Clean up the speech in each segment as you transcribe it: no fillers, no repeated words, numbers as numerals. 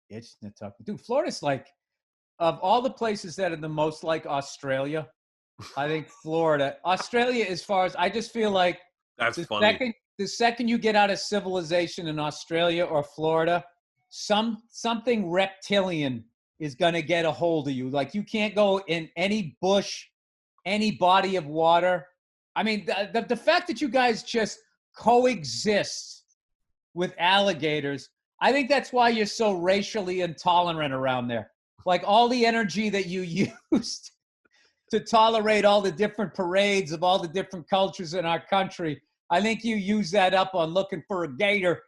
It's tough. Dude, Florida's like, of all the places that are the most like Australia, I think Florida. Australia, as far as I just feel like That's the funny. second you get out of civilization in Australia or Florida, something reptilian is gonna get a hold of you. Like you can't go in any bush, any body of water. I mean, the fact that you guys just coexist with alligators, I think that's why you're so racially intolerant around there. Like all the energy that you used to tolerate all the different parades of all the different cultures in our country, I think you use that up on looking for a gator.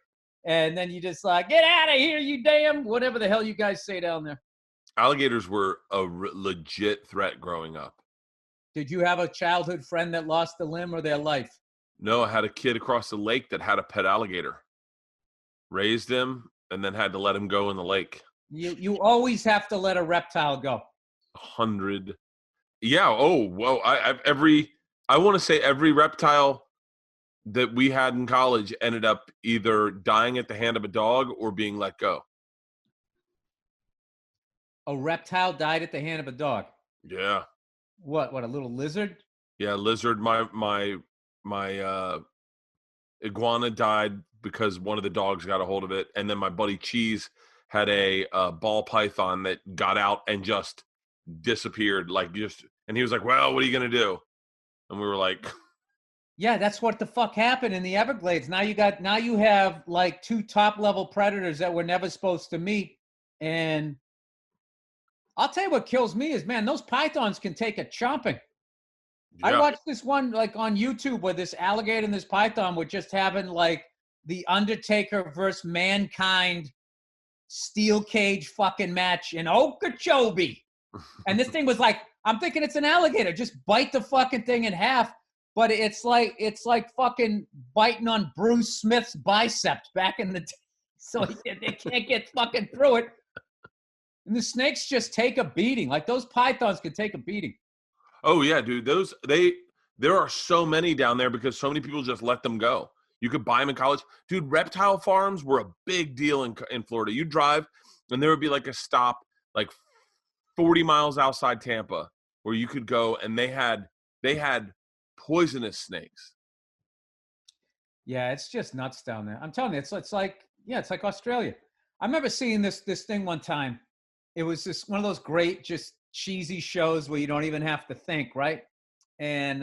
And then you just like, get out of here, you damn, whatever the hell you guys say down there. Alligators were a legit threat growing up. Did you have a childhood friend that lost a limb or their life? No, I had a kid across the lake that had a pet alligator. Raised him and then had to let him go in the lake. You always have to let a reptile go. 100. Yeah. Oh, well, I want to say every reptile that we had in college ended up either dying at the hand of a dog or being let go. A reptile died at the hand of a dog. Yeah. What, a little lizard? Yeah, lizard. My iguana died because one of the dogs got a hold of it, and then my buddy Cheese had a ball python that got out and just disappeared, and he was like, well, what are you gonna do? And we were like, yeah, that's what the fuck happened in the Everglades. Now you have like two top level predators that were never supposed to meet. And I'll tell you what kills me is, man, those pythons can take a chomping. yeah. I watched this one like on YouTube where this alligator and this python were just having like the Undertaker versus Mankind steel cage fucking match in Okeechobee. And this thing was like, I'm thinking it's an alligator. Just bite the fucking thing in half. But it's like fucking biting on Bruce Smith's biceps back in the day. So they can't get fucking through it. And the snakes just take a beating. Like those pythons could take a beating. Oh yeah, dude. There are so many down there because so many people just let them go. You could buy them in college. Dude, reptile farms were a big deal in Florida. You drive and there would be like a stop like 40 miles outside Tampa where you could go and they had poisonous snakes. Yeah, it's just nuts down there. I'm telling you, it's like Australia. I remember seeing this thing one time. It was just one of those great, just cheesy shows where you don't even have to think, right? And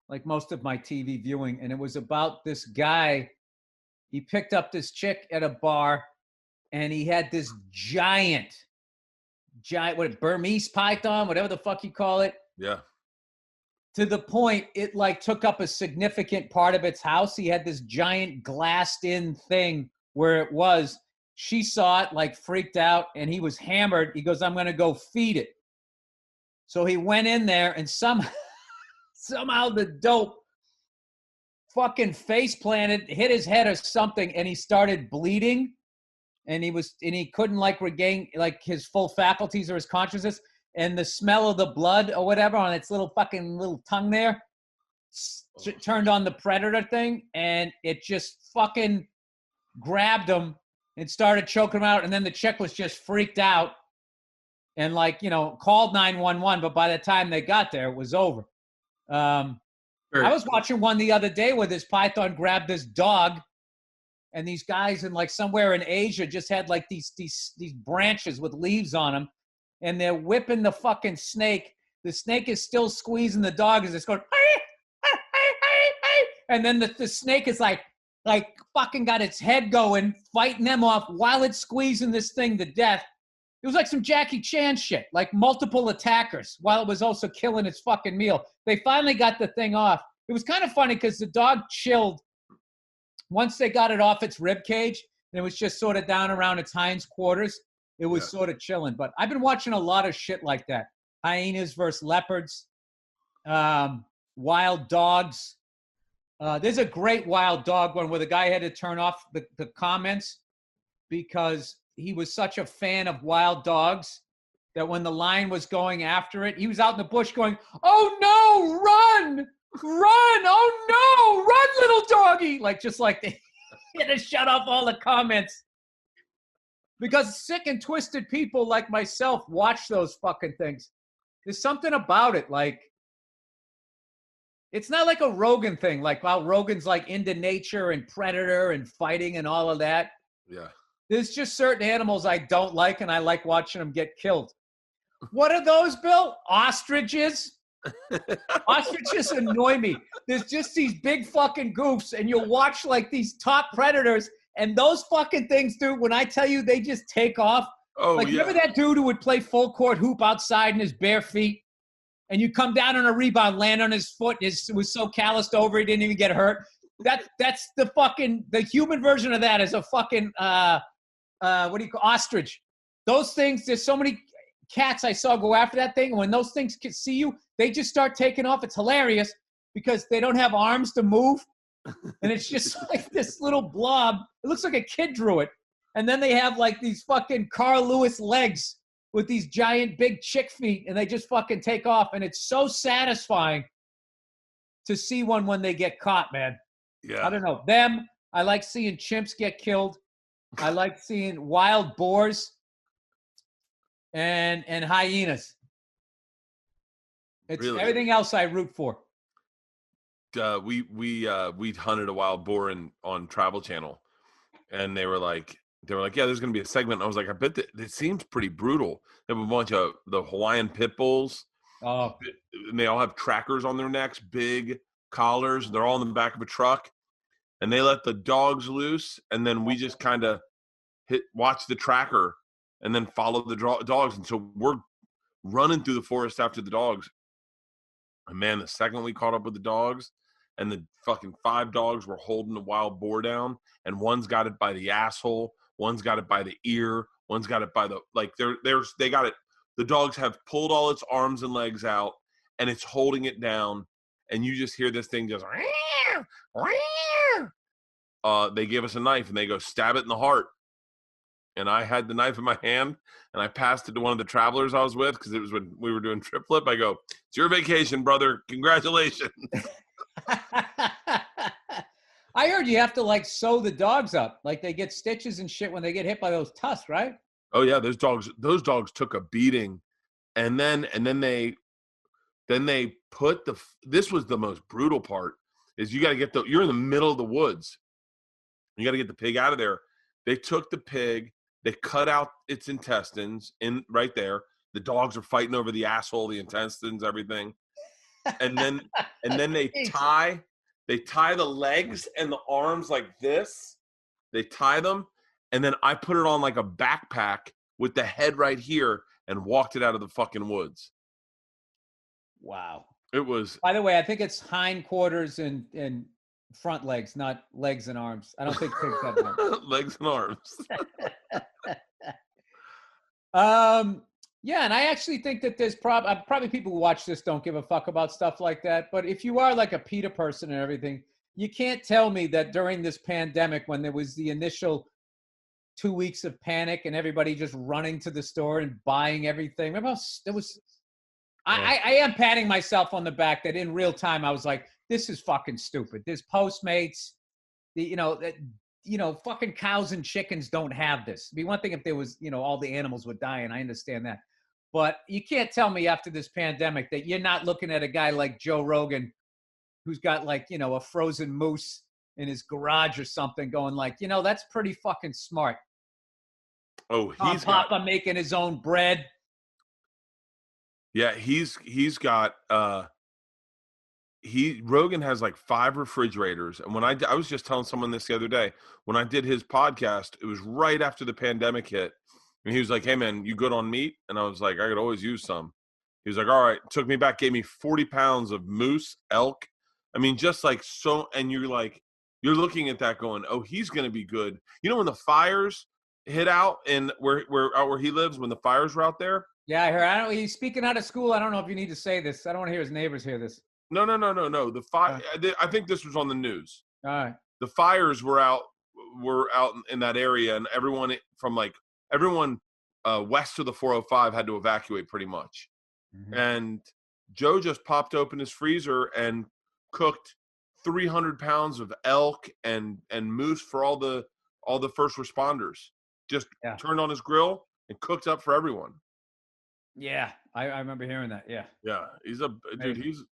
like most of my TV viewing, and it was about this guy. He picked up this chick at a bar, and he had this giant, Burmese python, whatever the fuck you call it. Yeah. To the point it like took up a significant part of its house. He had this giant glassed in thing where it was. She saw it, like freaked out, and he was hammered. He goes, I'm going to go feed it. So he went in there and somehow the dope fucking face planted, hit his head or something, and he started bleeding. And he couldn't like regain like his full faculties or his consciousness. And the smell of the blood or whatever on its little tongue there turned on the predator thing, and it just fucking grabbed him and started choking him out. And then the chick was just freaked out and called 911. But by the time they got there, it was over. I was watching one the other day where this python grabbed this dog, and these guys in like somewhere in Asia just had like these branches with leaves on them. And they're whipping the fucking snake. The snake is still squeezing the dog as it's going, hey, hey, hey, hey, hey. And then the snake is like fucking got its head going, fighting them off while it's squeezing this thing to death. It was like some Jackie Chan shit, like multiple attackers while it was also killing its fucking meal. They finally got the thing off. It was kind of funny because the dog chilled once they got it off its rib cage, and it was just sort of down around its hinds quarters. It was sort of chilling. But I've been watching a lot of shit like that. Hyenas versus leopards, wild dogs. There's a great wild dog one where the guy had to turn off the comments because he was such a fan of wild dogs that when the lion was going after it, he was out in the bush going, oh no, run, oh no, run, little doggy. Like, just like they had to shut off all the comments. because sick and twisted people like myself watch those fucking things. There's something about it. Like, it's not like a Rogan thing. Like, wow, Rogan's like into nature and predator and fighting and all of that. Yeah. There's just certain animals I don't like, and I like watching them get killed. What are those, Bill? Ostriches? Ostriches annoy me. There's just these big fucking goofs, and you'll watch like these top predators, and those fucking things, dude, when I tell you they just take off. Oh, like, yeah. remember that dude who would play full court hoop outside in his bare feet? And you come down on a rebound, land on his foot, and it was so calloused over, he didn't even get hurt. That's the human version of that is a fucking, what do you call, ostrich. Those things, there's so many cats I saw go after that thing. And when those things can see you, they just start taking off. It's hilarious because they don't have arms to move. And it's just like this little blob. It looks like a kid drew it. And then they have like these fucking Carl Lewis legs with these giant big chick feet, and they just fucking take off. And it's so satisfying to see one when they get caught, man. Yeah. I don't know. Them, I like seeing chimps get killed. I like seeing wild boars and hyenas. It's Really? everything else I root for. We hunted a wild boar on Travel Channel, and they were like, yeah, there's gonna be a segment. And I was like, I bet that it seems pretty brutal. They have a bunch of the Hawaiian pit bulls. Oh, And they all have trackers on their necks, big collars. They're all in the back of a truck, and they let the dogs loose, and then we just kind of watch the tracker, and then follow the dogs. And so we're running through the forest after the dogs. And man, the second we caught up with the dogs, and the fucking 5 dogs were holding the wild boar down, and one's got it by the asshole, one's got it by the ear, one's got it by the, like, they got it. The dogs have pulled all its arms and legs out, and it's holding it down, and you just hear this thing just, they gave us a knife, and they go, stab it in the heart. And I had the knife in my hand, and I passed it to one of the travelers I was with, because it was when we were doing trip flip. I go, it's your vacation, brother. Congratulations. I heard you have to like sew the dogs up. Like they get stitches and shit when they get hit by those tusks, right? Oh yeah, those dogs took a beating. And then they put this was the most brutal part, is you got to you're in the middle of the woods. You got to get the pig out of there. They took the pig, they cut out its intestines in right there. The dogs are fighting over the asshole, the intestines, everything. And then they tie the legs and the arms like this. They tie them, and then I put it on like a backpack with the head right here and walked it out of the fucking woods. Wow. It was. By the way, I think it's hindquarters and front legs, not legs and arms. I don't think pigs have legs. Legs and arms. Yeah, and I actually think that there's probably people who watch this don't give a fuck about stuff like that. But if you are like a PETA person and everything, you can't tell me that during this pandemic, when there was the initial 2 weeks of panic and everybody just running to the store and buying everything. Remember how there was. I am patting myself on the back that in real time I was like, this is fucking stupid. There's Postmates, fucking cows and chickens don't have this. It'd be one thing if there was, all the animals would die, and I understand that. But you can't tell me after this pandemic that you're not looking at a guy like Joe Rogan who's got like, a frozen moose in his garage or something going like, that's pretty fucking smart. Oh, he's Papa making his own bread. Yeah, he's got Rogan has like 5 refrigerators. And when I was just telling someone this the other day, when I did his podcast, it was right after the pandemic hit. And he was like, hey man, you good on meat? And I was like, I could always use some. He was like, all right, took me back, gave me 40 pounds of moose, elk. I mean, just like so, and you're looking at that going, oh, he's going to be good. When the fires hit out and where he lives, when the fires were out there. Yeah, I heard. He's speaking out of school. I don't know if you need to say this. I don't want to hear his neighbors hear this. No. The fire. I think this was on the news. All right. The fires were out in that area, and everyone west of the 405 had to evacuate pretty much. Mm-hmm. And Joe just popped open his freezer and cooked 300 pounds of elk and moose for all the first responders. just Yeah. turned on his grill and cooked up for everyone. Yeah, I remember hearing that. Yeah. Yeah, he's a dude. Amazing.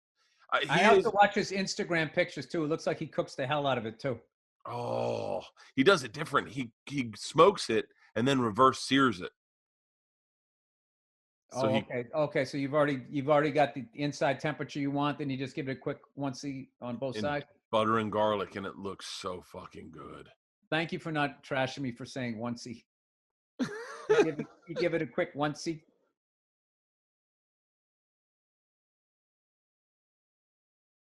I He also is. watch his Instagram pictures too. It looks like he cooks the hell out of it too. Oh, he does it different. He smokes it and then reverse sears it. So Oh, he okay. Okay, so you've already got the inside temperature you want, then you just give it a quick one-see on both in sides. butter and garlic, and it looks so fucking good. Thank you for not trashing me for saying one-see. You give it a quick one-see.